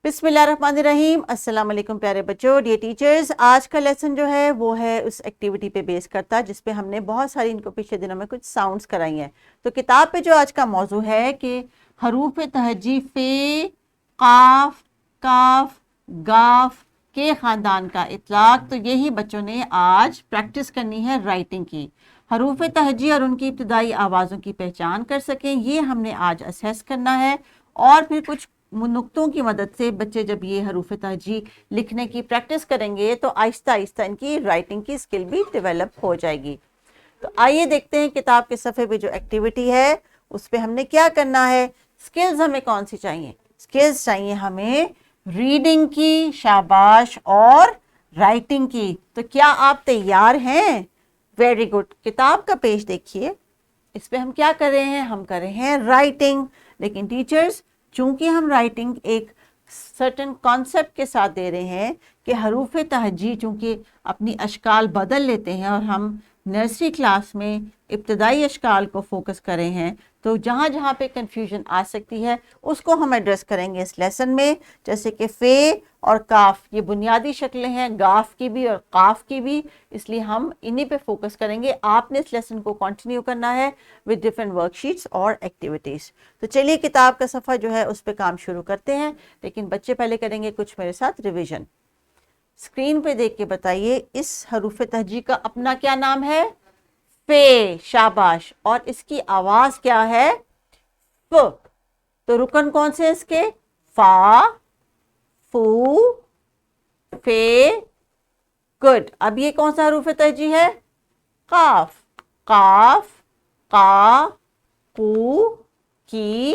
बिस्मिल्लाहिर्रहमानिर्रहीम। अस्सलाम वालेकुम प्यारे बच्चों, डियर टीचर्स। आज का लेसन जो है वो है उस एक्टिविटी पे बेस करता है जिस पे हमने बहुत सारी इनको पिछले दिनों में कुछ साउंड्स कराई हैं। तो किताब पे जो आज का मौजू है कि हरूफ तहजी फे, काफ, काफ, गाफ के ख़ानदान का इतलाक। तो यही बच्चों ने आज प्रैक्टिस करनी है राइटिंग की। हरूफ तहजी और उनकी इब्तदाई आवाज़ों की पहचान कर सकें, ये हमने आज असेस करना है। और फिर कुछ नुक्तों की मदद से बच्चे जब ये हरूफ तहजी लिखने की प्रैक्टिस करेंगे तो आहिस्ता आहिस्ता इनकी राइटिंग की स्किल भी डेवलप हो जाएगी। तो आइए देखते हैं किताब के सफ़े पे जो एक्टिविटी है उस पर हमने क्या करना है। स्किल्स हमें कौन सी चाहिए? स्किल्स चाहिए हमें रीडिंग की, शाबाश, और राइटिंग की। तो क्या आप तैयार हैं? Very good. किताब का पेज देखिए, इस पे हम क्या कर रहे हैं? हम कर रहे हैं राइटिंग। लेकिन टीचर्स, चूंकि हम राइटिंग एक सर्टेन कॉन्सेप्ट के साथ दे रहे हैं कि हरूफ तहजी चूंकि अपनी अशकाल बदल लेते हैं और हम नर्सरी क्लास में इब्तदाई अशकाल को फोकस कर रहे हैं, तो जहाँ जहाँ पे कंफ्यूजन आ सकती है उसको हम एड्रेस करेंगे इस लेसन में। जैसे कि फ़े और काफ, ये बुनियादी शक्लें हैं गाफ की भी और काफ की भी, इसलिए हम इन्हीं पे फोकस करेंगे। आपने इस लेसन को कंटिन्यू करना है विद डिफरेंट वर्कशीट्स और एक्टिविटीज़। तो चलिए किताब का सफ़ा जो है उस पर काम शुरू करते हैं। लेकिन बच्चे पहले करेंगे कुछ मेरे साथ रिविज़न। स्क्रीन पे देख के बताइए, इस हरूफ तहजी का अपना क्या नाम है? फे, शाबाश। और इसकी आवाज क्या है? फ। तो रुकन कौन से इसके? फा, फू, फे। गुड। अब ये कौन सा हरूफ तहजी है? काफ। काफ, का, कू, की,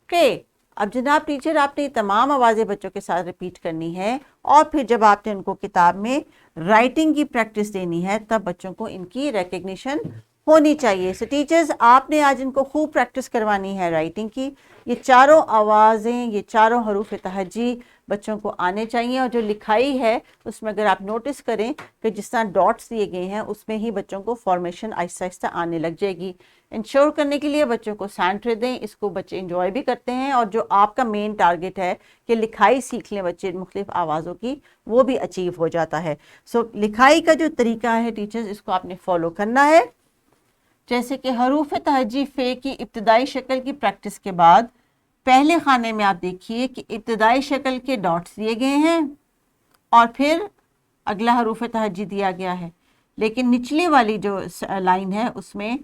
के। अब जनाब टीचर, आपने तमाम आवाज़ें बच्चों के साथ रिपीट करनी है और फिर जब आपने उनको किताब में राइटिंग की प्रैक्टिस देनी है तब बच्चों को इनकी रिकग्निशन होनी चाहिए। सो टीचर्स, आपने आज इनको खूब प्रैक्टिस करवानी है राइटिंग की। ये चारों आवाज़ें, ये चारों हरूफ तहजी बच्चों को आने चाहिए। और जो लिखाई है उसमें अगर आप नोटिस करें कि जिस तरह डॉट्स दिए गए हैं उसमें ही बच्चों को फॉर्मेशन आहिस्ता आहिस्ता आने लग जाएगी। इंश्योर करने के लिए बच्चों को सैंट्रे दें, इसको बच्चे इंजॉय भी करते हैं। और जो आपका मेन टारगेट है कि लिखाई सीख लें बच्चे मुख्तलिफ आवाज़ों की, वो भी अचीव हो जाता है। सो लिखाई का जो तरीका है टीचर्स, इसको आपने फॉलो करना है। जैसे कि हरूफ तहजी फे की इब्तदाई शक्ल की प्रैक्टिस के बाद पहले खाने में आप देखिए कि इब्तदाई शक्ल के डॉट्स दिए गए हैं और फिर अगला हरूफ तहजी दिया गया है। लेकिन निचली वाली जो लाइन है उसमें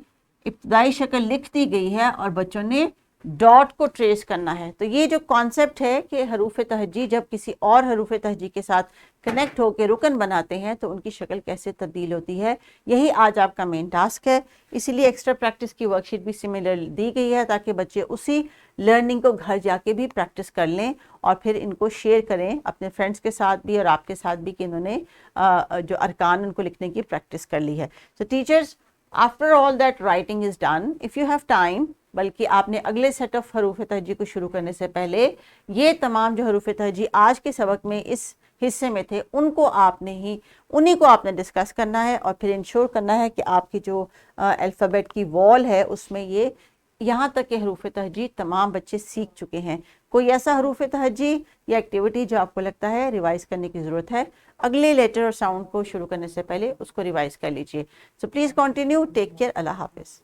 इब्तदाई शक्ल लिख दी गई है और बच्चों ने डॉट को ट्रेस करना है। तो ये जो कॉन्सेप्ट है कि हरूफ तहजी जब किसी और हरूफ तहजी के साथ कनेक्ट होकर रुकन बनाते हैं तो उनकी शक्ल कैसे तब्दील होती है, यही आज आपका मेन टास्क है। इसीलिए एक्स्ट्रा प्रैक्टिस की वर्कशीट भी सिमिलर दी गई है ताकि बच्चे उसी लर्निंग को घर जाके भी प्रैक्टिस कर लें और फिर इनको शेयर करें अपने फ्रेंड्स के साथ भी और आपके साथ भी कि इन्होंने जो अरकान उनको लिखने की प्रैक्टिस कर ली है। सो teachers, after all that writing is done, if you have time, बल्कि आपने अगले सेट ऑफ हरूफ तहजी को शुरू करने से पहले ये तमाम जो हरूफ तहजी आज के सबक में इस हिस्से में थे उन्हीं को आपने डिस्कस करना है और फिर इंश्योर करना है कि आपकी जो अल्फ़ाबेट की वॉल है उसमें ये यहाँ तक के हरूफ तहजी तमाम बच्चे सीख चुके हैं। कोई ऐसा हरूफ तहजी या एक्टिविटी जो आपको लगता है रिवाइज करने की ज़रूरत है, अगले लेटर और साउंड को शुरू करने से पहले उसको रिवाइज कर लीजिए। So please continue. Take care. अल्लाह हाफिज़।